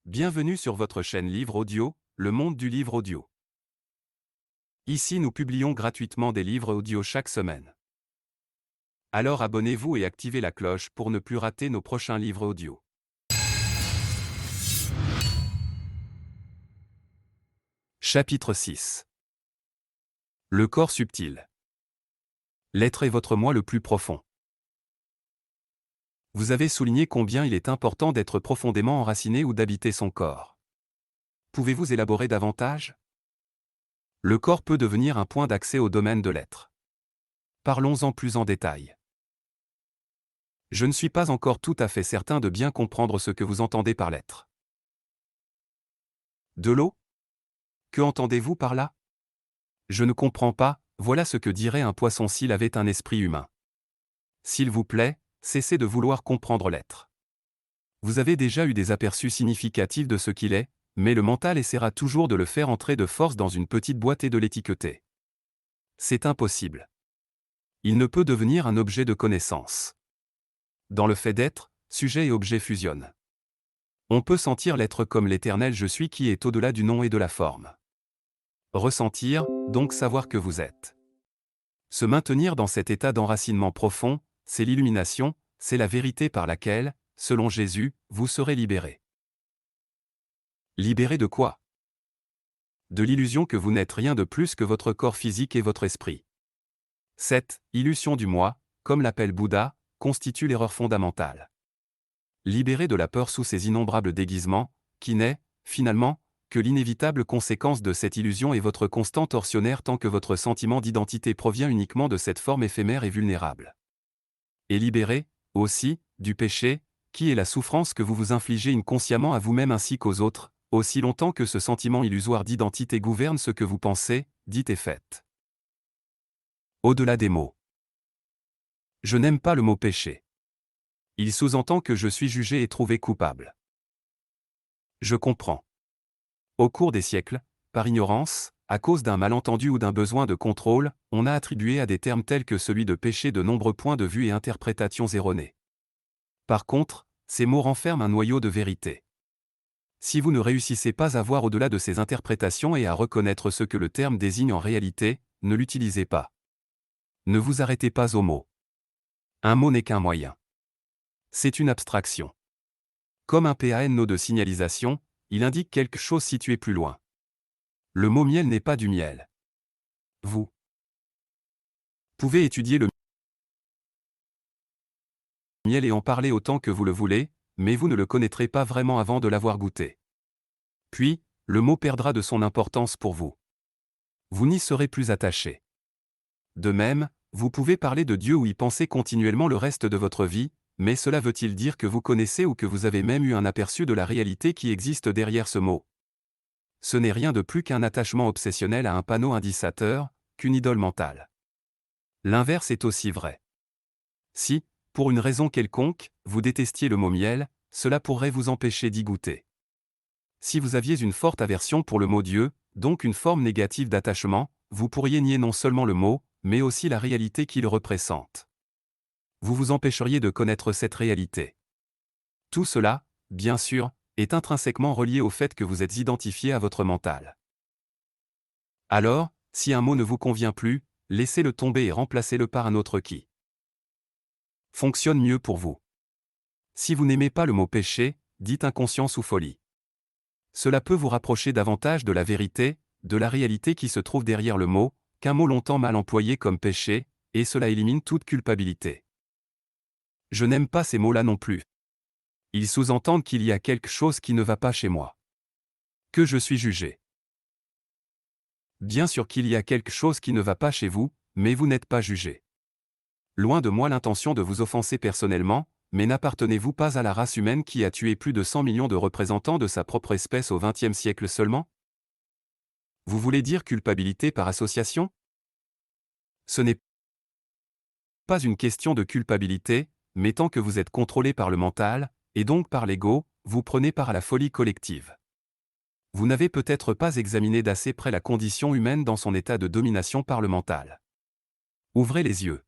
Bienvenue sur votre chaîne Livre Audio, le monde du livre audio. Ici nous publions gratuitement des livres audio chaque semaine. Alors abonnez-vous et activez la cloche pour ne plus rater nos prochains livres audio. Chapitre 6. Le corps subtil. L'être est votre moi le plus profond. Vous avez souligné combien il est important d'être profondément enraciné ou d'habiter son corps. Pouvez-vous élaborer davantage? Le corps peut devenir un point d'accès au domaine de l'être. Parlons-en plus en détail. Je ne suis pas encore tout à fait certain de bien comprendre ce que vous entendez par l'être. De l'eau? Que entendez-vous par là? Je ne comprends pas, voilà ce que dirait un poisson s'il avait un esprit humain. S'il vous plaît, cessez de vouloir comprendre l'être. Vous avez déjà eu des aperçus significatifs de ce qu'il est, mais le mental essaiera toujours de le faire entrer de force dans une petite boîte et de l'étiqueter. C'est impossible. Il ne peut devenir un objet de connaissance. Dans le fait d'être, sujet et objet fusionnent. On peut sentir l'être comme l'éternel je suis qui est au-delà du nom et de la forme. Ressentir, donc savoir que vous êtes. Se maintenir dans cet état d'enracinement profond, c'est l'illumination, c'est la vérité par laquelle, selon Jésus, vous serez libérés. Libérés de quoi? De l'illusion que vous n'êtes rien de plus que votre corps physique et votre esprit. Cette illusion du moi, comme l'appelle Bouddha, constitue l'erreur fondamentale. Libérés de la peur sous ses innombrables déguisements, qui n'est, finalement, que l'inévitable conséquence de cette illusion est votre constant tortionnaire tant que votre sentiment d'identité provient uniquement de cette forme éphémère et vulnérable. Et libéré, aussi, du péché, qui est la souffrance que vous vous infligez inconsciemment à vous-même ainsi qu'aux autres, aussi longtemps que ce sentiment illusoire d'identité gouverne ce que vous pensez, dites et faites. Au-delà des mots. Je n'aime pas le mot péché. Il sous-entend que je suis jugé et trouvé coupable. Je comprends. Au cours des siècles, par ignorance, à cause d'un malentendu ou d'un besoin de contrôle, on a attribué à des termes tels que celui de péché de nombreux points de vue et interprétations erronées. Par contre, ces mots renferment un noyau de vérité. Si vous ne réussissez pas à voir au-delà de ces interprétations et à reconnaître ce que le terme désigne en réalité, ne l'utilisez pas. Ne vous arrêtez pas au mot. Un mot n'est qu'un moyen. C'est une abstraction. Comme un PANO de signalisation, il indique quelque chose situé plus loin. Le mot miel n'est pas du miel. Vous pouvez étudier le miel et en parler autant que vous le voulez, mais vous ne le connaîtrez pas vraiment avant de l'avoir goûté. Puis, le mot perdra de son importance pour vous. Vous n'y serez plus attaché. De même, vous pouvez parler de Dieu ou y penser continuellement le reste de votre vie, mais cela veut-il dire que vous connaissez ou que vous avez même eu un aperçu de la réalité qui existe derrière ce mot? Ce n'est rien de plus qu'un attachement obsessionnel à un panneau indicateur, qu'une idole mentale. L'inverse est aussi vrai. Si, pour une raison quelconque, vous détestiez le mot miel, cela pourrait vous empêcher d'y goûter. Si vous aviez une forte aversion pour le mot Dieu, donc une forme négative d'attachement, vous pourriez nier non seulement le mot, mais aussi la réalité qu'il représente. Vous vous empêcheriez de connaître cette réalité. Tout cela, bien sûr, est intrinsèquement relié au fait que vous êtes identifié à votre mental. Alors, si un mot ne vous convient plus, laissez-le tomber et remplacez-le par un autre qui fonctionne mieux pour vous. Si vous n'aimez pas le mot péché, dites inconscience ou folie. Cela peut vous rapprocher davantage de la vérité, de la réalité qui se trouve derrière le mot, qu'un mot longtemps mal employé comme péché, et cela élimine toute culpabilité. Je n'aime pas ces mots-là non plus. Ils sous-entendent qu'il y a quelque chose qui ne va pas chez moi. Que je suis jugé. Bien sûr qu'il y a quelque chose qui ne va pas chez vous, mais vous n'êtes pas jugé. Loin de moi l'intention de vous offenser personnellement, mais n'appartenez-vous pas à la race humaine qui a tué plus de 100 millions de représentants de sa propre espèce au XXe siècle seulement? Vous voulez dire culpabilité par association? Ce n'est pas une question de culpabilité, mais tant que vous êtes contrôlé par le mental, et donc par l'ego, vous prenez part à la folie collective. Vous n'avez peut-être pas examiné d'assez près la condition humaine dans son état de domination par le mental. Ouvrez les yeux.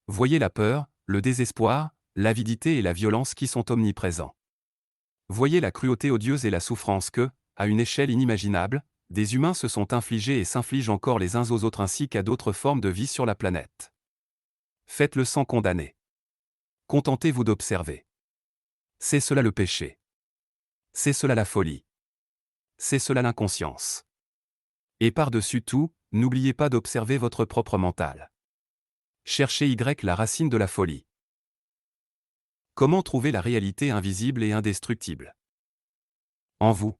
Voyez la peur, le désespoir, l'avidité et la violence qui sont omniprésents. Voyez la cruauté odieuse et la souffrance que, à une échelle inimaginable, des humains se sont infligés et s'infligent encore les uns aux autres ainsi qu'à d'autres formes de vie sur la planète. Faites-le sans condamner. Contentez-vous d'observer. C'est cela le péché. C'est cela la folie. C'est cela l'inconscience. Et par-dessus tout, n'oubliez pas d'observer votre propre mental. Cherchez la racine de la folie. Comment trouver la réalité invisible et indestructible? En vous.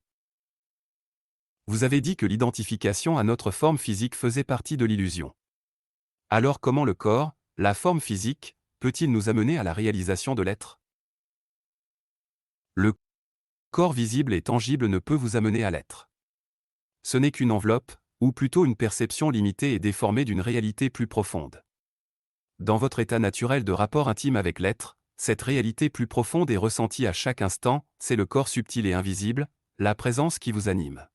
Vous avez dit que l'identification à notre forme physique faisait partie de l'illusion. Alors comment le corps, la forme physique, peut-il nous amener à la réalisation de l'être? Le corps visible et tangible ne peut vous amener à l'être. Ce n'est qu'une enveloppe, ou plutôt une perception limitée et déformée d'une réalité plus profonde. Dans votre état naturel de rapport intime avec l'être, cette réalité plus profonde est ressentie à chaque instant, c'est le corps subtil et invisible, la présence qui vous anime.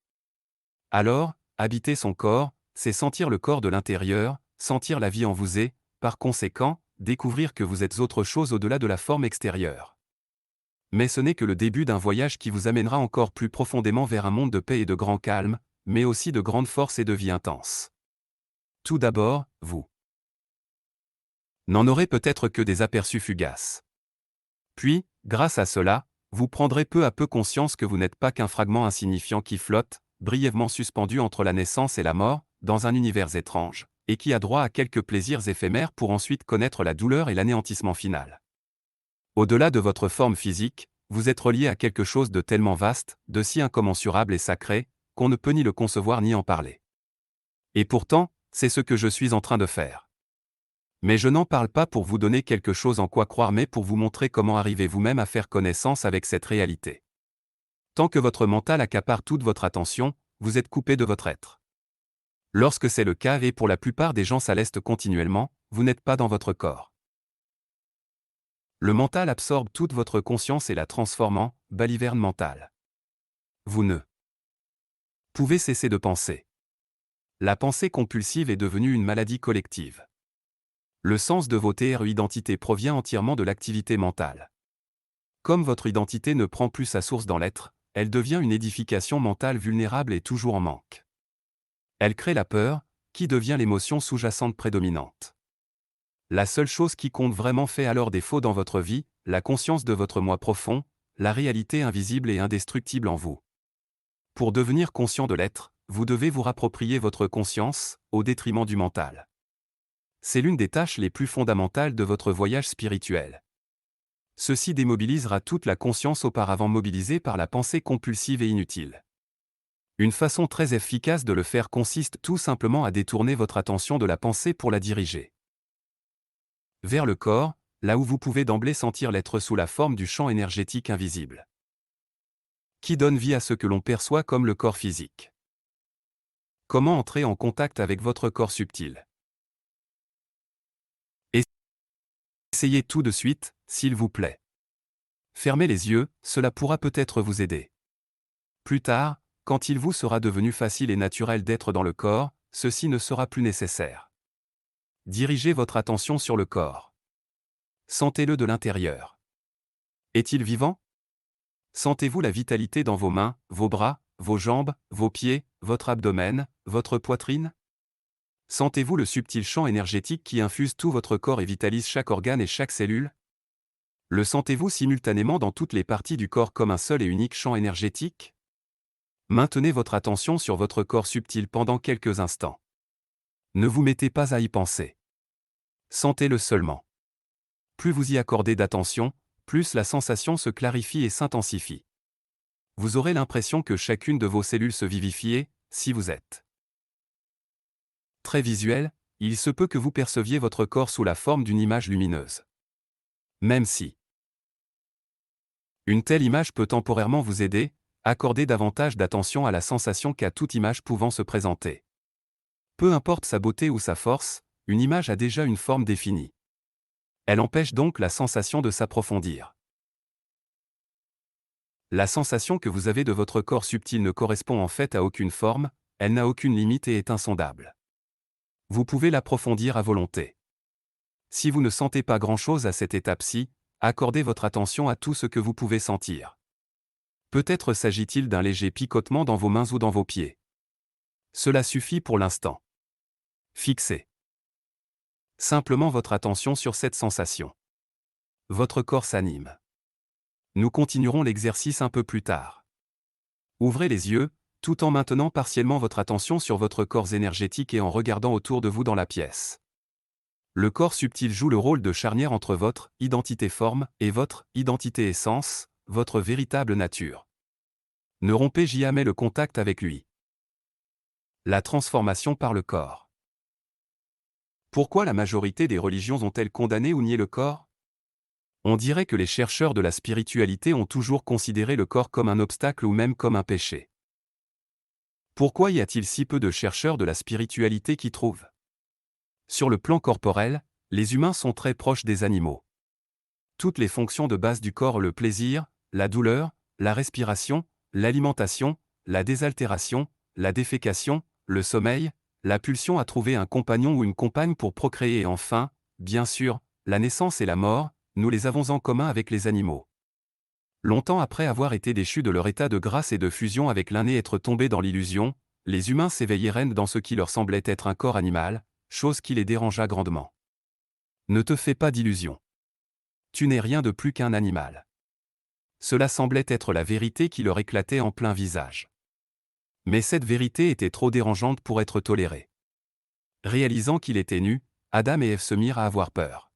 Alors, habiter son corps, c'est sentir le corps de l'intérieur, sentir la vie en vous et, par conséquent, découvrir que vous êtes autre chose au-delà de la forme extérieure. Mais ce n'est que le début d'un voyage qui vous amènera encore plus profondément vers un monde de paix et de grand calme, mais aussi de grande force et de vie intense. Tout d'abord, vous n'en aurez peut-être que des aperçus fugaces. Puis, grâce à cela, vous prendrez peu à peu conscience que vous n'êtes pas qu'un fragment insignifiant qui flotte, brièvement suspendu entre la naissance et la mort, dans un univers étrange, et qui a droit à quelques plaisirs éphémères pour ensuite connaître la douleur et l'anéantissement final. Au-delà de votre forme physique, vous êtes relié à quelque chose de tellement vaste, de si incommensurable et sacré, qu'on ne peut ni le concevoir ni en parler. Et pourtant, c'est ce que je suis en train de faire. Mais je n'en parle pas pour vous donner quelque chose en quoi croire mais pour vous montrer comment arriver vous-même à faire connaissance avec cette réalité. Tant que votre mental accapare toute votre attention, vous êtes coupé de votre être. Lorsque c'est le cas et pour la plupart des gens ça l'est continuellement, vous n'êtes pas dans votre corps. Le mental absorbe toute votre conscience et la transforme en baliverne mentale. Vous ne pouvez cesser de penser. La pensée compulsive est devenue une maladie collective. Le sens de votre identité provient entièrement de l'activité mentale. Comme votre identité ne prend plus sa source dans l'être, elle devient une édification mentale vulnérable et toujours en manque. Elle crée la peur, qui devient l'émotion sous-jacente prédominante. La seule chose qui compte vraiment fait alors défaut dans votre vie, la conscience de votre moi profond, la réalité invisible et indestructible en vous. Pour devenir conscient de l'être, vous devez vous rapproprier votre conscience, au détriment du mental. C'est l'une des tâches les plus fondamentales de votre voyage spirituel. Ceci démobilisera toute la conscience auparavant mobilisée par la pensée compulsive et inutile. Une façon très efficace de le faire consiste tout simplement à détourner votre attention de la pensée pour la diriger vers le corps, là où vous pouvez d'emblée sentir l'être sous la forme du champ énergétique invisible, qui donne vie à ce que l'on perçoit comme le corps physique. Comment entrer en contact avec votre corps subtil? Essayez tout de suite, s'il vous plaît. Fermez les yeux, cela pourra peut-être vous aider. Plus tard, quand il vous sera devenu facile et naturel d'être dans le corps, ceci ne sera plus nécessaire. Dirigez votre attention sur le corps. Sentez-le de l'intérieur. Est-il vivant? Sentez-vous la vitalité dans vos mains, vos bras, vos jambes, vos pieds, votre abdomen, votre poitrine? Sentez-vous le subtil champ énergétique qui infuse tout votre corps et vitalise chaque organe et chaque cellule? Le sentez-vous simultanément dans toutes les parties du corps comme un seul et unique champ énergétique? Maintenez votre attention sur votre corps subtil pendant quelques instants. Ne vous mettez pas à y penser. Sentez-le seulement. Plus vous y accordez d'attention, plus la sensation se clarifie et s'intensifie. Vous aurez l'impression que chacune de vos cellules se vivifie et, si vous êtes très visuel, il se peut que vous perceviez votre corps sous la forme d'une image lumineuse. Même si une telle image peut temporairement vous aider, accordez davantage d'attention à la sensation qu'à toute image pouvant se présenter. Peu importe sa beauté ou sa force, une image a déjà une forme définie. Elle empêche donc la sensation de s'approfondir. La sensation que vous avez de votre corps subtil ne correspond en fait à aucune forme, elle n'a aucune limite et est insondable. Vous pouvez l'approfondir à volonté. Si vous ne sentez pas grand-chose à cette étape-ci, accordez votre attention à tout ce que vous pouvez sentir. Peut-être s'agit-il d'un léger picotement dans vos mains ou dans vos pieds. Cela suffit pour l'instant. Fixez simplement votre attention sur cette sensation. Votre corps s'anime. Nous continuerons l'exercice un peu plus tard. Ouvrez les yeux, tout en maintenant partiellement votre attention sur votre corps énergétique et en regardant autour de vous dans la pièce. Le corps subtil joue le rôle de charnière entre votre identité forme et votre identité essence, votre véritable nature. Ne rompez jamais le contact avec lui. La transformation par le corps. Pourquoi la majorité des religions ont-elles condamné ou nié le corps? On dirait que les chercheurs de la spiritualité ont toujours considéré le corps comme un obstacle ou même comme un péché. Pourquoi y a-t-il si peu de chercheurs de la spiritualité qui trouvent? Sur le plan corporel, les humains sont très proches des animaux. Toutes les fonctions de base du corps, le plaisir, la douleur, la respiration, l'alimentation, la désaltération, la défécation, le sommeil, la pulsion à trouver un compagnon ou une compagne pour procréer et enfin, bien sûr, la naissance et la mort, nous les avons en commun avec les animaux. Longtemps après avoir été déchus de leur état de grâce et de fusion avec l'un et être tombés dans l'illusion, les humains s'éveillèrent dans ce qui leur semblait être un corps animal, chose qui les dérangea grandement. Ne te fais pas d'illusions. Tu n'es rien de plus qu'un animal. Cela semblait être la vérité qui leur éclatait en plein visage. Mais cette vérité était trop dérangeante pour être tolérée. Réalisant qu'il était nu, Adam et Ève se mirent à avoir peur.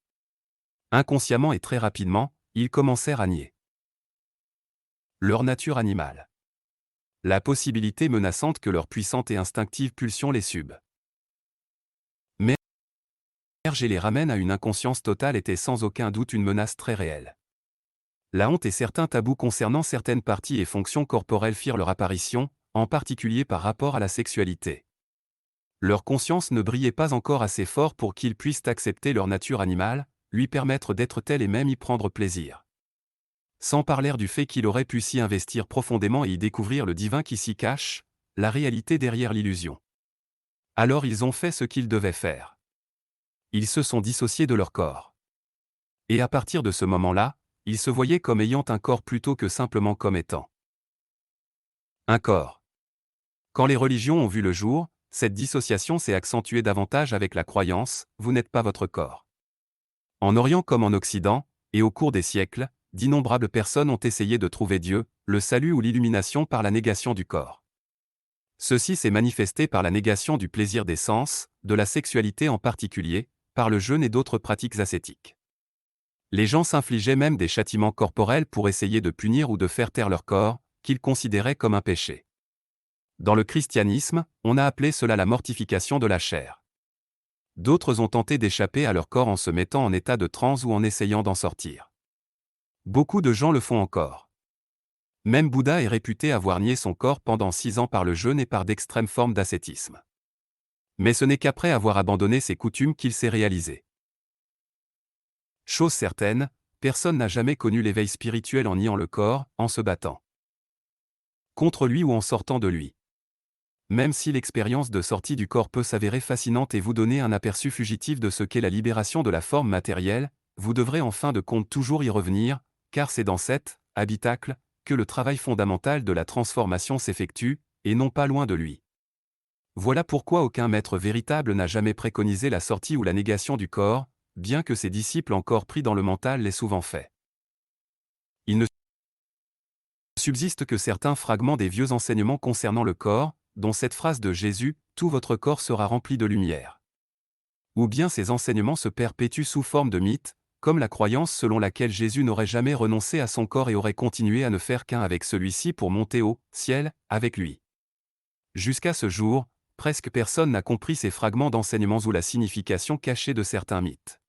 Inconsciemment et très rapidement, ils commencèrent à nier leur nature animale. La possibilité menaçante que leur puissante et instinctive pulsion les submerge et les ramène à une inconscience totale était sans aucun doute une menace très réelle. La honte et certains tabous concernant certaines parties et fonctions corporelles firent leur apparition, en particulier par rapport à la sexualité. Leur conscience ne brillait pas encore assez fort pour qu'ils puissent accepter leur nature animale, lui permettre d'être telle et même y prendre plaisir. Sans parler du fait qu'il aurait pu s'y investir profondément et y découvrir le divin qui s'y cache, la réalité derrière l'illusion. Alors ils ont fait ce qu'ils devaient faire. Ils se sont dissociés de leur corps. Et à partir de ce moment-là, ils se voyaient comme ayant un corps plutôt que simplement comme étant un corps. Quand les religions ont vu le jour, cette dissociation s'est accentuée davantage avec la croyance « vous n'êtes pas votre corps ». En Orient comme en Occident, et au cours des siècles, d'innombrables personnes ont essayé de trouver Dieu, le salut ou l'illumination par la négation du corps. Ceci s'est manifesté par la négation du plaisir des sens, de la sexualité en particulier, par le jeûne et d'autres pratiques ascétiques. Les gens s'infligeaient même des châtiments corporels pour essayer de punir ou de faire taire leur corps, qu'ils considéraient comme un péché. Dans le christianisme, on a appelé cela la mortification de la chair. D'autres ont tenté d'échapper à leur corps en se mettant en état de transe ou en essayant d'en sortir. Beaucoup de gens le font encore. Même Bouddha est réputé avoir nié son corps pendant 6 ans par le jeûne et par d'extrêmes formes d'ascétisme. Mais ce n'est qu'après avoir abandonné ses coutumes qu'il s'est réalisé. Chose certaine, personne n'a jamais connu l'éveil spirituel en niant le corps, en se battant contre lui ou en sortant de lui. Même si l'expérience de sortie du corps peut s'avérer fascinante et vous donner un aperçu fugitif de ce qu'est la libération de la forme matérielle, vous devrez en fin de compte toujours y revenir, car c'est dans cet habitacle que le travail fondamental de la transformation s'effectue, et non pas loin de lui. Voilà pourquoi aucun maître véritable n'a jamais préconisé la sortie ou la négation du corps, bien que ses disciples encore pris dans le mental l'aient souvent fait. Il ne subsiste que certains fragments des vieux enseignements concernant le corps, dont cette phrase de Jésus, « Tout votre corps sera rempli de lumière ». Ou bien ces enseignements se perpétuent sous forme de mythes, comme la croyance selon laquelle Jésus n'aurait jamais renoncé à son corps et aurait continué à ne faire qu'un avec celui-ci pour monter au ciel, avec lui. Jusqu'à ce jour, presque personne n'a compris ces fragments d'enseignements ou la signification cachée de certains mythes.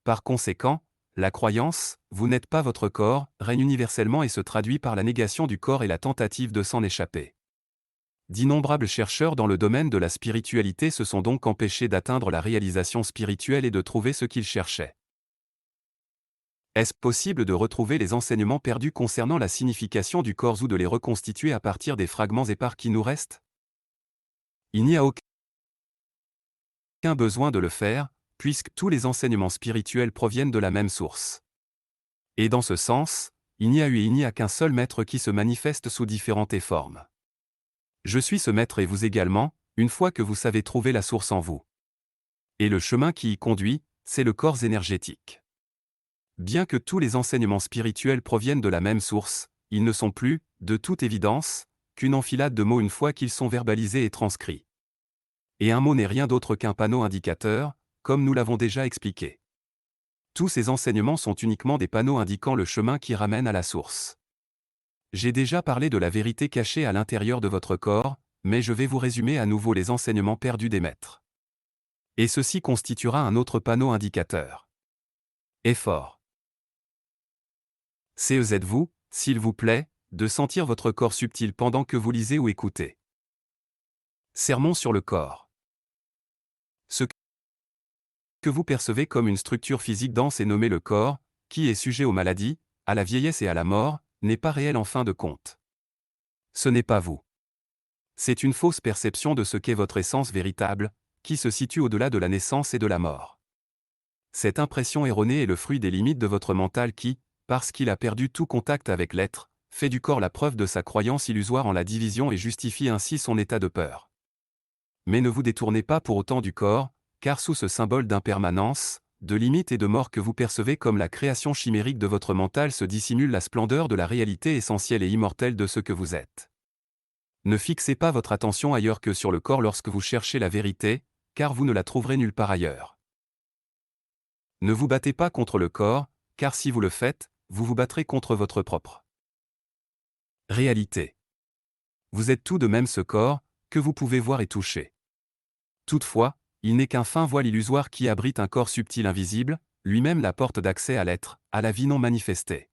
Par conséquent, la croyance « vous n'êtes pas votre corps » règne universellement et se traduit par la négation du corps et la tentative de s'en échapper. D'innombrables chercheurs dans le domaine de la spiritualité se sont donc empêchés d'atteindre la réalisation spirituelle et de trouver ce qu'ils cherchaient. Est-ce possible de retrouver les enseignements perdus concernant la signification du corps ou de les reconstituer à partir des fragments épars qui nous restent? Il n'y a aucun besoin de le faire, puisque tous les enseignements spirituels proviennent de la même source. Et dans ce sens, il n'y a eu et il n'y a qu'un seul maître qui se manifeste sous différentes formes. Je suis ce maître et vous également, une fois que vous savez trouver la source en vous. Et le chemin qui y conduit, c'est le corps énergétique. Bien que tous les enseignements spirituels proviennent de la même source, ils ne sont plus, de toute évidence, qu'une enfilade de mots une fois qu'ils sont verbalisés et transcrits. Et un mot n'est rien d'autre qu'un panneau indicateur, comme nous l'avons déjà expliqué. Tous ces enseignements sont uniquement des panneaux indiquant le chemin qui ramène à la source. J'ai déjà parlé de la vérité cachée à l'intérieur de votre corps, mais je vais vous résumer à nouveau les enseignements perdus des maîtres. Et ceci constituera un autre panneau indicateur. Effort. Êtes-vous, s'il vous plaît, de sentir votre corps subtil pendant que vous lisez ou écoutez. Sermon sur le corps. Ce que vous percevez comme une structure physique dense et nommée le corps, qui est sujet aux maladies, à la vieillesse et à la mort, n'est pas réel en fin de compte. Ce n'est pas vous. C'est une fausse perception de ce qu'est votre essence véritable, qui se situe au-delà de la naissance et de la mort. Cette impression erronée est le fruit des limites de votre mental qui, parce qu'il a perdu tout contact avec l'être, fait du corps la preuve de sa croyance illusoire en la division et justifie ainsi son état de peur. Mais ne vous détournez pas pour autant du corps, car sous ce symbole d'impermanence, de limite et de mort que vous percevez comme la création chimérique de votre mental se dissimule la splendeur de la réalité essentielle et immortelle de ce que vous êtes. Ne fixez pas votre attention ailleurs que sur le corps lorsque vous cherchez la vérité, car vous ne la trouverez nulle part ailleurs. Ne vous battez pas contre le corps, car si vous le faites, vous vous battrez contre votre propre réalité. Vous êtes tout de même ce corps, que vous pouvez voir et toucher. Toutefois, il n'est qu'un fin voile illusoire qui abrite un corps subtil invisible, lui-même la porte d'accès à l'être, à la vie non manifestée.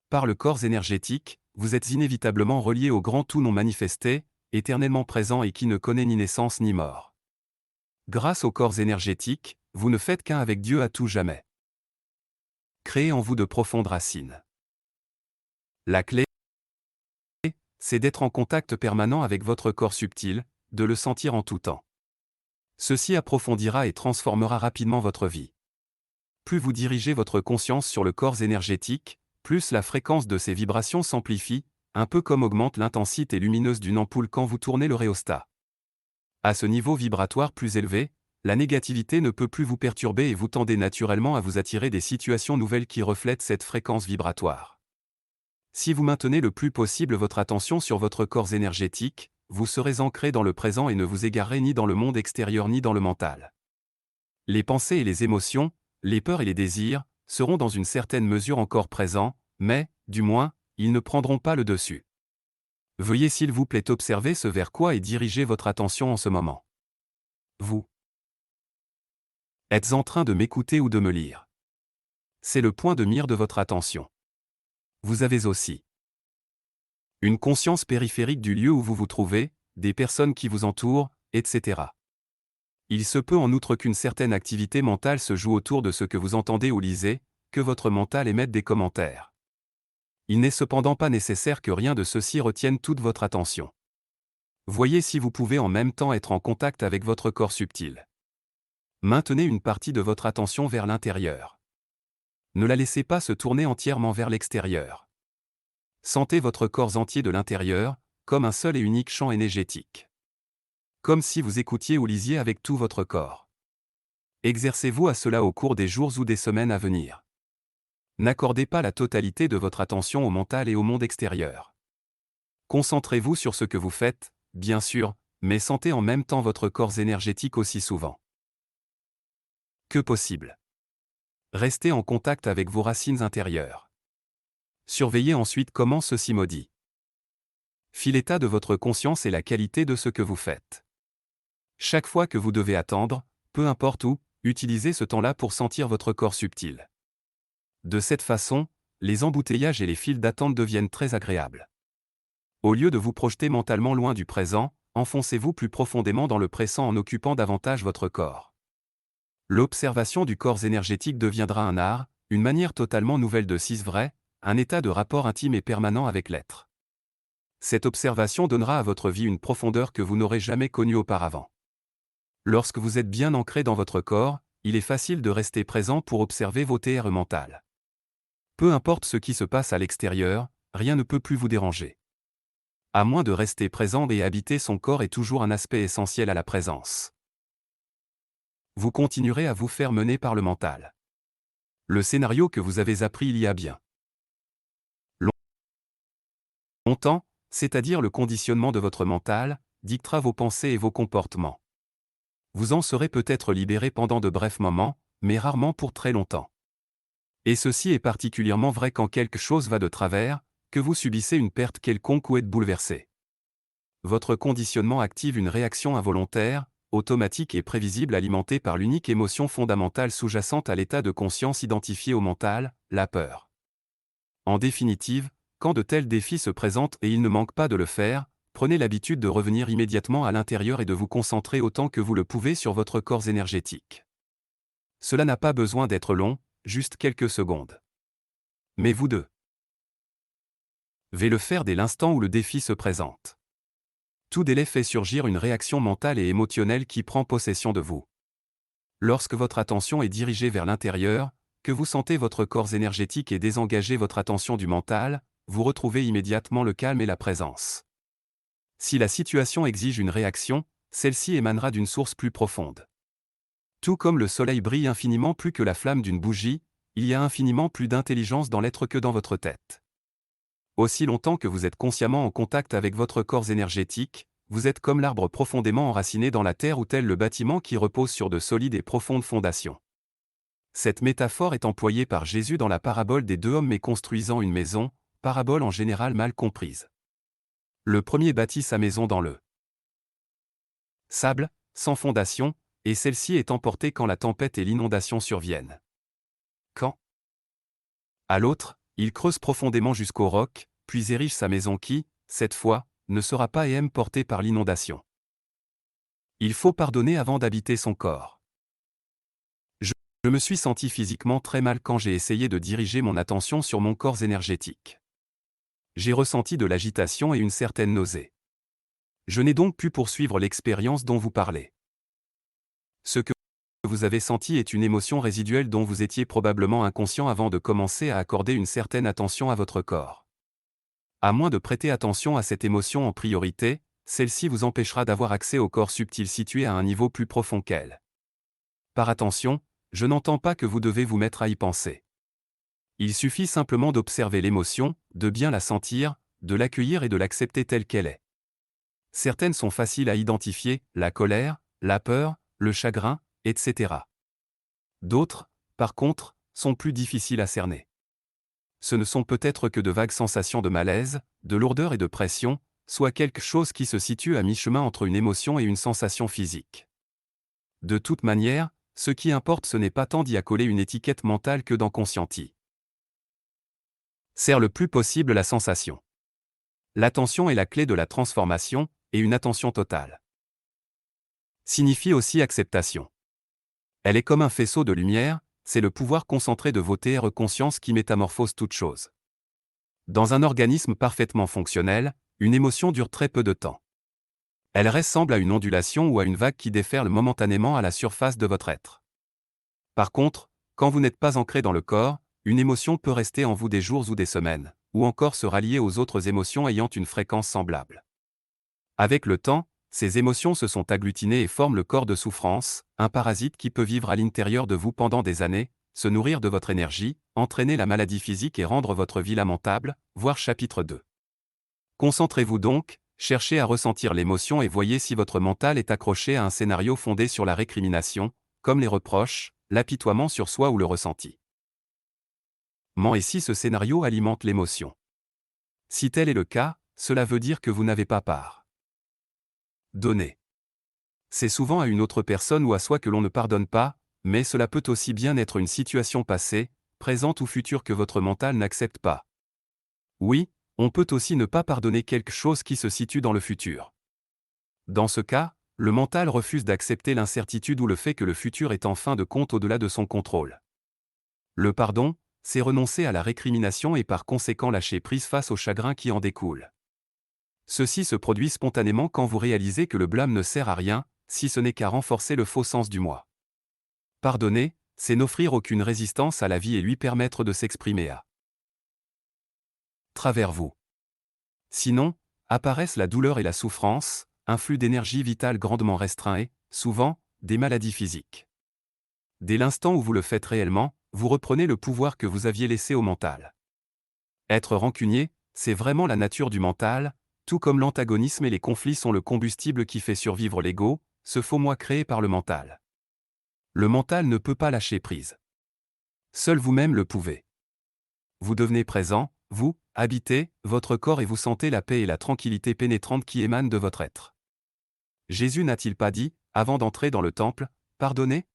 Par le corps énergétique, vous êtes inévitablement relié au grand tout non manifesté, éternellement présent et qui ne connaît ni naissance ni mort. Grâce au corps énergétique, vous ne faites qu'un avec Dieu à tout jamais. Créez en vous de profondes racines. La clé, c'est d'être en contact permanent avec votre corps subtil, de le sentir en tout temps. Ceci approfondira et transformera rapidement votre vie. Plus vous dirigez votre conscience sur le corps énergétique, plus la fréquence de ces vibrations s'amplifie, un peu comme augmente l'intensité lumineuse d'une ampoule quand vous tournez le rhéostat. À ce niveau vibratoire plus élevé, la négativité ne peut plus vous perturber et vous tendez naturellement à vous attirer des situations nouvelles qui reflètent cette fréquence vibratoire. Si vous maintenez le plus possible votre attention sur votre corps énergétique, vous serez ancré dans le présent et ne vous égarerez ni dans le monde extérieur ni dans le mental. Les pensées et les émotions, les peurs et les désirs, seront dans une certaine mesure encore présents, mais, du moins, ils ne prendront pas le dessus. Veuillez s'il vous plaît observer ce vers quoi est dirigée votre attention en ce moment. Vous êtes en train de m'écouter ou de me lire. C'est le point de mire de votre attention. Vous avez aussi une conscience périphérique du lieu où vous vous trouvez, des personnes qui vous entourent, etc. Il se peut en outre qu'une certaine activité mentale se joue autour de ce que vous entendez ou lisez, que votre mental émette des commentaires. Il n'est cependant pas nécessaire que rien de ceci retienne toute votre attention. Voyez si vous pouvez en même temps être en contact avec votre corps subtil. Maintenez une partie de votre attention vers l'intérieur. Ne la laissez pas se tourner entièrement vers l'extérieur. Sentez votre corps entier de l'intérieur, comme un seul et unique champ énergétique. Comme si vous écoutiez ou lisiez avec tout votre corps. Exercez-vous à cela au cours des jours ou des semaines à venir. N'accordez pas la totalité de votre attention au mental et au monde extérieur. Concentrez-vous sur ce que vous faites, bien sûr, mais sentez en même temps votre corps énergétique aussi souvent que possible. Restez en contact avec vos racines intérieures. Surveillez ensuite comment ceci modifie l'état de votre conscience et la qualité de ce que vous faites. Chaque fois que vous devez attendre, peu importe où, utilisez ce temps-là pour sentir votre corps subtil. De cette façon, les embouteillages et les files d'attente deviennent très agréables. Au lieu de vous projeter mentalement loin du présent, enfoncez-vous plus profondément dans le présent en occupant davantage votre corps. L'observation du corps énergétique deviendra un art, une manière totalement nouvelle de s'y vrai, un état de rapport intime et permanent avec l'être. Cette observation donnera à votre vie une profondeur que vous n'aurez jamais connue auparavant. Lorsque vous êtes bien ancré dans votre corps, il est facile de rester présent pour observer vos TR mentales. Peu importe ce qui se passe à l'extérieur, rien ne peut plus vous déranger. À moins de rester présent et habiter son corps est toujours un aspect essentiel à la présence. Vous continuerez à vous faire mener par le mental. Le scénario que vous avez appris il y a bien longtemps, c'est-à-dire le conditionnement de votre mental, dictera vos pensées et vos comportements. Vous en serez peut-être libéré pendant de brefs moments, mais rarement pour très longtemps. Et ceci est particulièrement vrai quand quelque chose va de travers, que vous subissez une perte quelconque ou êtes bouleversé. Votre conditionnement active une réaction involontaire, automatique et prévisible alimentée par l'unique émotion fondamentale sous-jacente à l'état de conscience identifié au mental, la peur. En définitive, quand de tels défis se présentent et il ne manque pas de le faire, prenez l'habitude de revenir immédiatement à l'intérieur et de vous concentrer autant que vous le pouvez sur votre corps énergétique. Cela n'a pas besoin d'être long, juste quelques secondes. Mais vous devez le faire dès l'instant où le défi se présente. Tout délai fait surgir une réaction mentale et émotionnelle qui prend possession de vous. Lorsque votre attention est dirigée vers l'intérieur, que vous sentez votre corps énergétique et désengagez votre attention du mental, vous retrouvez immédiatement le calme et la présence. Si la situation exige une réaction, celle-ci émanera d'une source plus profonde. Tout comme le soleil brille infiniment plus que la flamme d'une bougie, il y a infiniment plus d'intelligence dans l'être que dans votre tête. Aussi longtemps que vous êtes consciemment en contact avec votre corps énergétique, vous êtes comme l'arbre profondément enraciné dans la terre ou tel le bâtiment qui repose sur de solides et profondes fondations. Cette métaphore est employée par Jésus dans la parabole des deux hommes construisant une maison, parabole en général mal comprise. Le premier bâtit sa maison dans le sable, sans fondation, et celle-ci est emportée quand la tempête et l'inondation surviennent. Quand à l'autre, il creuse profondément jusqu'au roc, puis érige sa maison qui, cette fois, ne sera pas et portée par l'inondation. Il faut pardonner avant d'habiter son corps. Je me suis senti physiquement très mal quand j'ai essayé de diriger mon attention sur mon corps énergétique. J'ai ressenti de l'agitation et une certaine nausée. Je n'ai donc pu poursuivre l'expérience dont vous parlez. Ce que vous avez senti est une émotion résiduelle dont vous étiez probablement inconscient avant de commencer à accorder une certaine attention à votre corps. À moins de prêter attention à cette émotion en priorité, celle-ci vous empêchera d'avoir accès au corps subtil situé à un niveau plus profond qu'elle. Par attention, je n'entends pas que vous devez vous mettre à y penser. Il suffit simplement d'observer l'émotion, de bien la sentir, de l'accueillir et de l'accepter telle qu'elle est. Certaines sont faciles à identifier, la colère, la peur, le chagrin, etc. D'autres, par contre, sont plus difficiles à cerner. Ce ne sont peut-être que de vagues sensations de malaise, de lourdeur et de pression, soit quelque chose qui se situe à mi-chemin entre une émotion et une sensation physique. De toute manière, ce qui importe ce n'est pas tant d'y accoler une étiquette mentale que d'en conscientiser le plus possible la sensation. L'attention est la clé de la transformation, et une attention totale signifie aussi acceptation. Elle est comme un faisceau de lumière, c'est le pouvoir concentré de vos TR conscience qui métamorphose toute chose. Dans un organisme parfaitement fonctionnel, une émotion dure très peu de temps. Elle ressemble à une ondulation ou à une vague qui déferle momentanément à la surface de votre être. Par contre, quand vous n'êtes pas ancré dans le corps, une émotion peut rester en vous des jours ou des semaines, ou encore se rallier aux autres émotions ayant une fréquence semblable. Avec le temps, ces émotions se sont agglutinées et forment le corps de souffrance, un parasite qui peut vivre à l'intérieur de vous pendant des années, se nourrir de votre énergie, entraîner la maladie physique et rendre votre vie lamentable, voir chapitre 2. Concentrez-vous donc, cherchez à ressentir l'émotion et voyez si votre mental est accroché à un scénario fondé sur la récrimination, comme les reproches, l'apitoiement sur soi ou le ressenti. Et si ce scénario alimente l'émotion. Si tel est le cas, cela veut dire que vous n'avez pas part. Donner. C'est souvent à une autre personne ou à soi que l'on ne pardonne pas, mais cela peut aussi bien être une situation passée, présente ou future que votre mental n'accepte pas. Oui, on peut aussi ne pas pardonner quelque chose qui se situe dans le futur. Dans ce cas, le mental refuse d'accepter l'incertitude ou le fait que le futur est en fin de compte au-delà de son contrôle. Le pardon, c'est renoncer à la récrimination et par conséquent lâcher prise face au chagrin qui en découle. Ceci se produit spontanément quand vous réalisez que le blâme ne sert à rien, si ce n'est qu'à renforcer le faux sens du moi. Pardonner, c'est n'offrir aucune résistance à la vie et lui permettre de s'exprimer à travers vous. Sinon, apparaissent la douleur et la souffrance, un flux d'énergie vitale grandement restreint et, souvent, des maladies physiques. Dès l'instant où vous le faites réellement, vous reprenez le pouvoir que vous aviez laissé au mental. Être rancunier, c'est vraiment la nature du mental, tout comme l'antagonisme et les conflits sont le combustible qui fait survivre l'ego, ce faux moi créé par le mental. Le mental ne peut pas lâcher prise. Seul vous-même le pouvez. Vous devenez présent, vous, habitez votre corps et vous sentez la paix et la tranquillité pénétrante qui émanent de votre être. Jésus n'a-t-il pas dit, avant d'entrer dans le temple, « Pardonnez » ?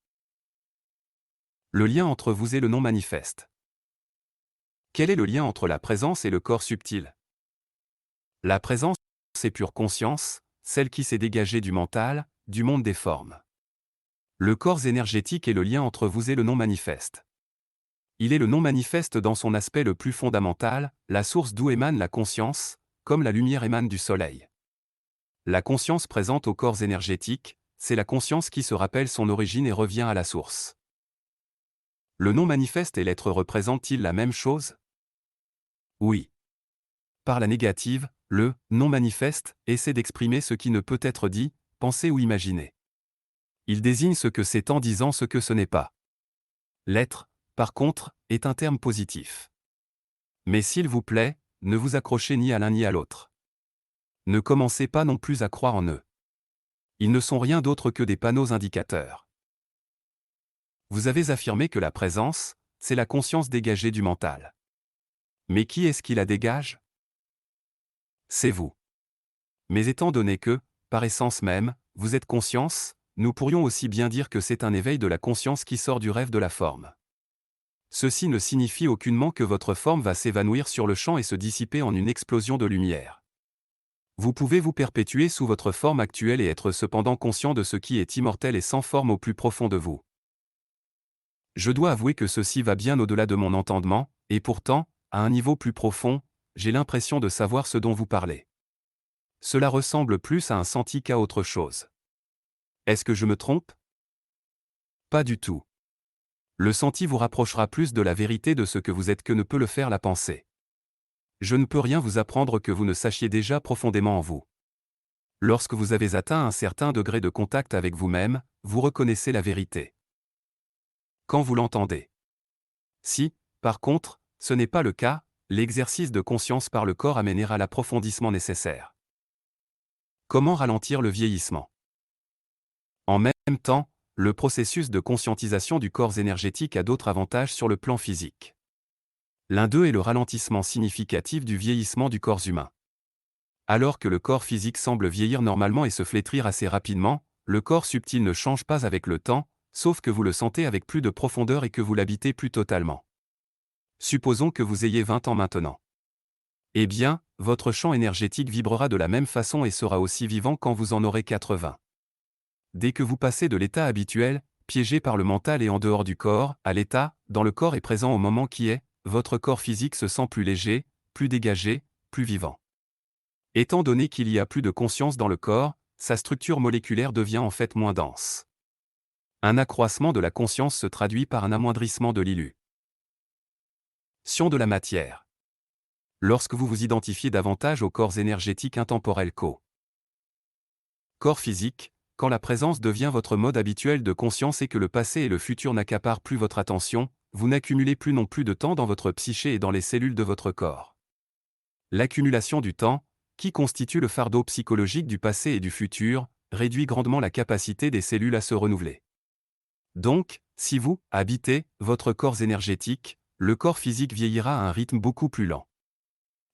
Le lien entre vous et le non manifeste. Quel est le lien entre la présence et le corps subtil? La présence, c'est pure conscience, celle qui s'est dégagée du mental, du monde des formes. Le corps énergétique est le lien entre vous et le non manifeste. Il est le non manifeste dans son aspect le plus fondamental, la source d'où émane la conscience, comme la lumière émane du soleil. La conscience présente au corps énergétique, c'est la conscience qui se rappelle son origine et revient à la source. Le non manifeste et l'être représentent-ils la même chose? Oui. Par la négative, le non manifeste essaie d'exprimer ce qui ne peut être dit, pensé ou imaginé. Il désigne ce que c'est en disant ce que ce n'est pas. L'être, par contre, est un terme positif. Mais s'il vous plaît, ne vous accrochez ni à l'un ni à l'autre. Ne commencez pas non plus à croire en eux. Ils ne sont rien d'autre que des panneaux indicateurs. Vous avez affirmé que la présence, c'est la conscience dégagée du mental. Mais qui est-ce qui la dégage? C'est vous. Mais étant donné que, par essence même, vous êtes conscience, nous pourrions aussi bien dire que c'est un éveil de la conscience qui sort du rêve de la forme. Ceci ne signifie aucunement que votre forme va s'évanouir sur le champ et se dissiper en une explosion de lumière. Vous pouvez vous perpétuer sous votre forme actuelle et être cependant conscient de ce qui est immortel et sans forme au plus profond de vous. Je dois avouer que ceci va bien au-delà de mon entendement, et pourtant, à un niveau plus profond, j'ai l'impression de savoir ce dont vous parlez. Cela ressemble plus à un senti qu'à autre chose. Est-ce que je me trompe? Pas du tout. Le senti vous rapprochera plus de la vérité de ce que vous êtes que ne peut le faire la pensée. Je ne peux rien vous apprendre que vous ne sachiez déjà profondément en vous. Lorsque vous avez atteint un certain degré de contact avec vous-même, vous reconnaissez la vérité. Quand vous l'entendez. Si, par contre, ce n'est pas le cas, l'exercice de conscience par le corps amènera l'approfondissement nécessaire. Comment ralentir le vieillissement? En même temps, le processus de conscientisation du corps énergétique a d'autres avantages sur le plan physique. L'un d'eux est le ralentissement significatif du vieillissement du corps humain. Alors que le corps physique semble vieillir normalement et se flétrir assez rapidement, le corps subtil ne change pas avec le temps, sauf que vous le sentez avec plus de profondeur et que vous l'habitez plus totalement. Supposons que vous ayez 20 ans maintenant. Eh bien, votre champ énergétique vibrera de la même façon et sera aussi vivant quand vous en aurez 80. Dès que vous passez de l'état habituel, piégé par le mental et en dehors du corps, à l'état, dans le corps et présent au moment qui est, votre corps physique se sent plus léger, plus dégagé, plus vivant. Étant donné qu'il y a plus de conscience dans le corps, sa structure moléculaire devient en fait moins dense. Un accroissement de la conscience se traduit par un amoindrissement de l'illusion de la matière. Lorsque vous vous identifiez davantage aux corps énergétiques intemporels qu'au corps physique, quand la présence devient votre mode habituel de conscience et que le passé et le futur n'accaparent plus votre attention, vous n'accumulez plus non plus de temps dans votre psyché et dans les cellules de votre corps. L'accumulation du temps, qui constitue le fardeau psychologique du passé et du futur, réduit grandement la capacité des cellules à se renouveler. Donc, si vous habitez votre corps énergétique, le corps physique vieillira à un rythme beaucoup plus lent.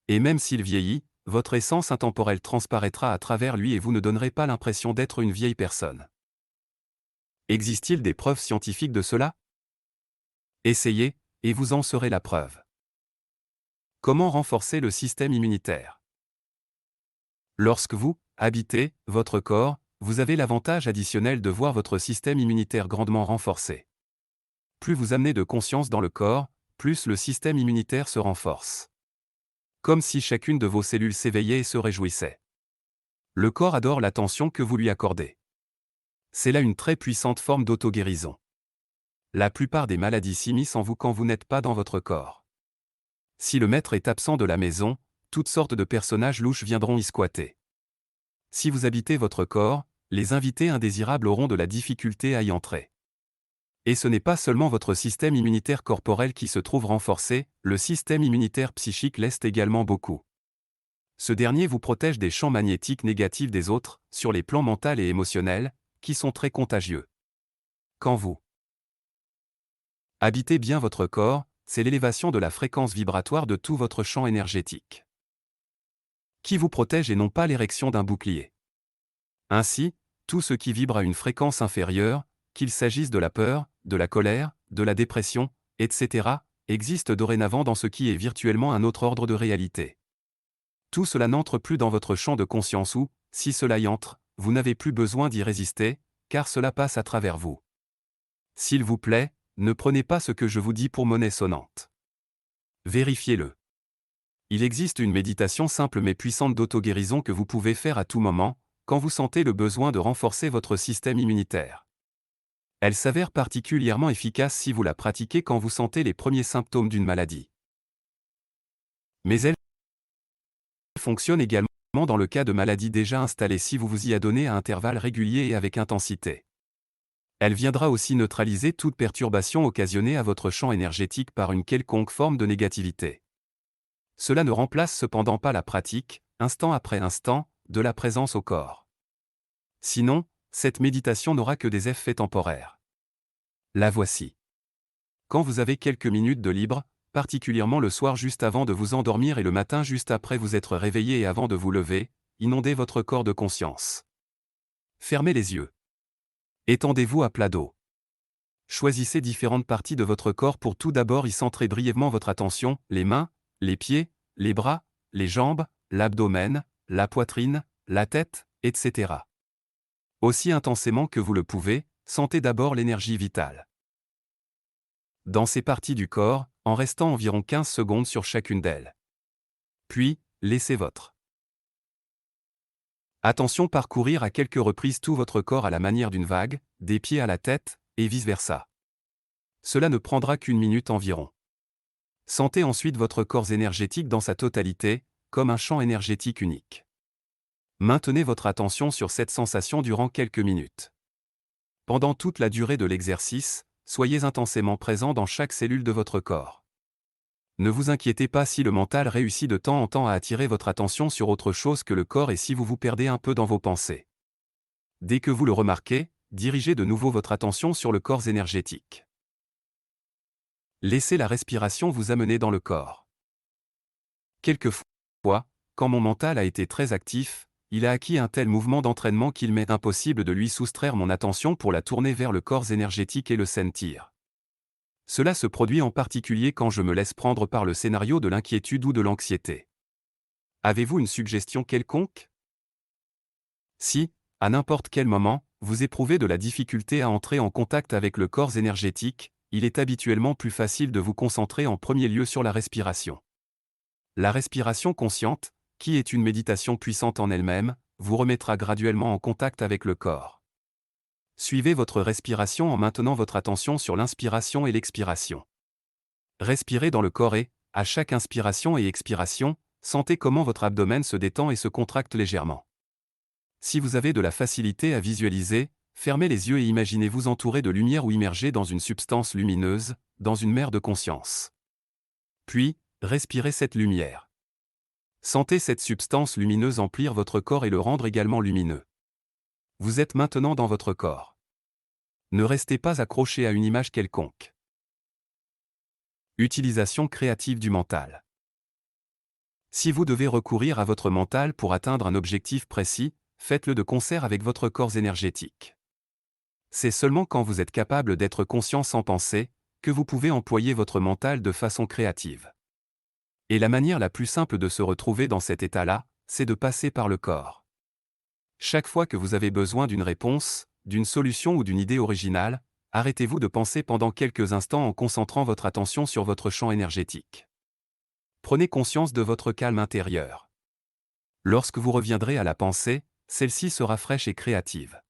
Et même s'il vieillit, votre essence intemporelle transparaîtra à travers lui et vous ne donnerez pas l'impression d'être une vieille personne. Existe-t-il des preuves scientifiques de cela? Essayez, et vous en serez la preuve. Comment renforcer le système immunitaire? Lorsque vous habitez votre corps, vous avez l'avantage additionnel de voir votre système immunitaire grandement renforcé. Plus vous amenez de conscience dans le corps, plus le système immunitaire se renforce. Comme si chacune de vos cellules s'éveillait et se réjouissait. Le corps adore l'attention que vous lui accordez. C'est là une très puissante forme d'auto-guérison. La plupart des maladies s'immiscent en vous quand vous n'êtes pas dans votre corps. Si le maître est absent de la maison, toutes sortes de personnages louches viendront y squatter. Si vous habitez votre corps, les invités indésirables auront de la difficulté à y entrer. Et ce n'est pas seulement votre système immunitaire corporel qui se trouve renforcé, le système immunitaire psychique l'est également beaucoup. Ce dernier vous protège des champs magnétiques négatifs des autres, sur les plans mental et émotionnel, qui sont très contagieux. Quand vous habitez bien votre corps, c'est l'élévation de la fréquence vibratoire de tout votre champ énergétique qui vous protège et non pas l'érection d'un bouclier. Ainsi, tout ce qui vibre à une fréquence inférieure, qu'il s'agisse de la peur, de la colère, de la dépression, etc., existe dorénavant dans ce qui est virtuellement un autre ordre de réalité. Tout cela n'entre plus dans votre champ de conscience ou, si cela y entre, vous n'avez plus besoin d'y résister, car cela passe à travers vous. S'il vous plaît, ne prenez pas ce que je vous dis pour monnaie sonnante. Vérifiez-le. Il existe une méditation simple mais puissante d'auto-guérison que vous pouvez faire à tout moment, quand vous sentez le besoin de renforcer votre système immunitaire. Elle s'avère particulièrement efficace si vous la pratiquez quand vous sentez les premiers symptômes d'une maladie. Mais elle fonctionne également dans le cas de maladies déjà installées si vous vous y adonnez à intervalles réguliers et avec intensité. Elle viendra aussi neutraliser toute perturbation occasionnée à votre champ énergétique par une quelconque forme de négativité. Cela ne remplace cependant pas la pratique, instant après instant, de la présence au corps. Sinon, cette méditation n'aura que des effets temporaires. La voici. Quand vous avez quelques minutes de libre, particulièrement le soir juste avant de vous endormir et le matin juste après vous être réveillé et avant de vous lever, inondez votre corps de conscience. Fermez les yeux. Étendez-vous à plat dos. Choisissez différentes parties de votre corps pour tout d'abord y centrer brièvement votre attention, les mains, les pieds, les bras, les jambes, l'abdomen, la poitrine, la tête, etc. Aussi intensément que vous le pouvez, sentez d'abord l'énergie vitale dans ces parties du corps, en restant environ 15 secondes sur chacune d'elles. Puis, laissez votre attention parcourir à quelques reprises tout votre corps à la manière d'une vague, des pieds à la tête, et vice-versa. Cela ne prendra qu'une minute environ. Sentez ensuite votre corps énergétique dans sa totalité, comme un champ énergétique unique. Maintenez votre attention sur cette sensation durant quelques minutes. Pendant toute la durée de l'exercice, soyez intensément présent dans chaque cellule de votre corps. Ne vous inquiétez pas si le mental réussit de temps en temps à attirer votre attention sur autre chose que le corps et si vous vous perdez un peu dans vos pensées. Dès que vous le remarquez, dirigez de nouveau votre attention sur le corps énergétique. Laissez la respiration vous amener dans le corps. Quelquefois, quand mon mental a été très actif, il a acquis un tel mouvement d'entraînement qu'il m'est impossible de lui soustraire mon attention pour la tourner vers le corps énergétique et le sentir. Cela se produit en particulier quand je me laisse prendre par le scénario de l'inquiétude ou de l'anxiété. Avez-vous une suggestion quelconque? Si, à n'importe quel moment, vous éprouvez de la difficulté à entrer en contact avec le corps énergétique, il est habituellement plus facile de vous concentrer en premier lieu sur la respiration. La respiration consciente, qui est une méditation puissante en elle-même, vous remettra graduellement en contact avec le corps. Suivez votre respiration en maintenant votre attention sur l'inspiration et l'expiration. Respirez dans le corps et, à chaque inspiration et expiration, sentez comment votre abdomen se détend et se contracte légèrement. Si vous avez de la facilité à visualiser, fermez les yeux et imaginez-vous entouré de lumière ou immergé dans une substance lumineuse, dans une mer de conscience. Puis, respirez cette lumière. Sentez cette substance lumineuse emplir votre corps et le rendre également lumineux. Vous êtes maintenant dans votre corps. Ne restez pas accroché à une image quelconque. Utilisation créative du mental. Si vous devez recourir à votre mental pour atteindre un objectif précis, faites-le de concert avec votre corps énergétique. C'est seulement quand vous êtes capable d'être conscient sans penser, que vous pouvez employer votre mental de façon créative. Et la manière la plus simple de se retrouver dans cet état-là, c'est de passer par le corps. Chaque fois que vous avez besoin d'une réponse, d'une solution ou d'une idée originale, arrêtez-vous de penser pendant quelques instants en concentrant votre attention sur votre champ énergétique. Prenez conscience de votre calme intérieur. Lorsque vous reviendrez à la pensée, celle-ci sera fraîche et créative.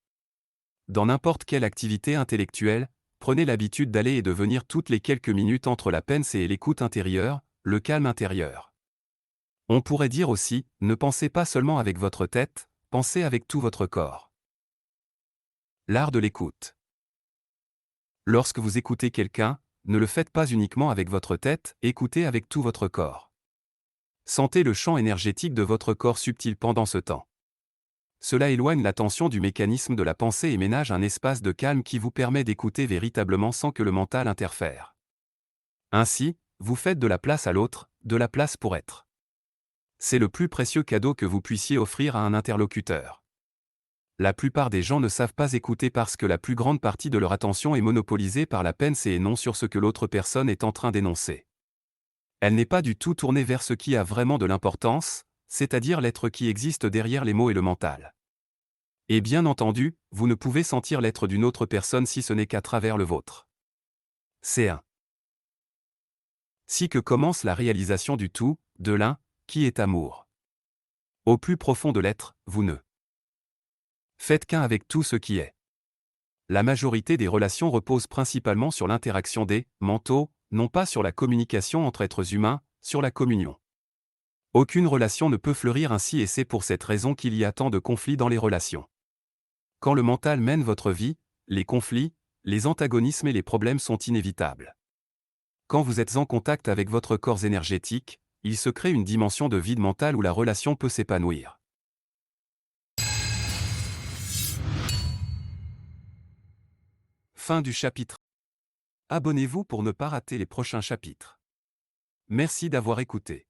Dans n'importe quelle activité intellectuelle, prenez l'habitude d'aller et de venir toutes les quelques minutes entre la pensée et l'écoute intérieure, le calme intérieur. On pourrait dire aussi, ne pensez pas seulement avec votre tête, pensez avec tout votre corps. L'art de l'écoute. Lorsque vous écoutez quelqu'un, ne le faites pas uniquement avec votre tête, écoutez avec tout votre corps. Sentez le champ énergétique de votre corps subtil pendant ce temps. Cela éloigne l'attention du mécanisme de la pensée et ménage un espace de calme qui vous permet d'écouter véritablement sans que le mental interfère. Ainsi, vous faites de la place à l'autre, de la place pour être. C'est le plus précieux cadeau que vous puissiez offrir à un interlocuteur. La plupart des gens ne savent pas écouter parce que la plus grande partie de leur attention est monopolisée par la pensée et non sur ce que l'autre personne est en train d'énoncer. Elle n'est pas du tout tournée vers ce qui a vraiment de l'importance, c'est-à-dire l'être qui existe derrière les mots et le mental. Et bien entendu, vous ne pouvez sentir l'être d'une autre personne si ce n'est qu'à travers le vôtre. C'est ainsi que commence la réalisation du tout, de l'un, qui est amour. Au plus profond de l'être, vous ne faites qu'un avec tout ce qui est. La majorité des relations reposent principalement sur l'interaction des mentaux, non pas sur la communication entre êtres humains, sur la communion. Aucune relation ne peut fleurir ainsi et c'est pour cette raison qu'il y a tant de conflits dans les relations. Quand le mental mène votre vie, les conflits, les antagonismes et les problèmes sont inévitables. Quand vous êtes en contact avec votre corps énergétique, il se crée une dimension de vide mental où la relation peut s'épanouir. Fin du chapitre. Abonnez-vous pour ne pas rater les prochains chapitres. Merci d'avoir écouté.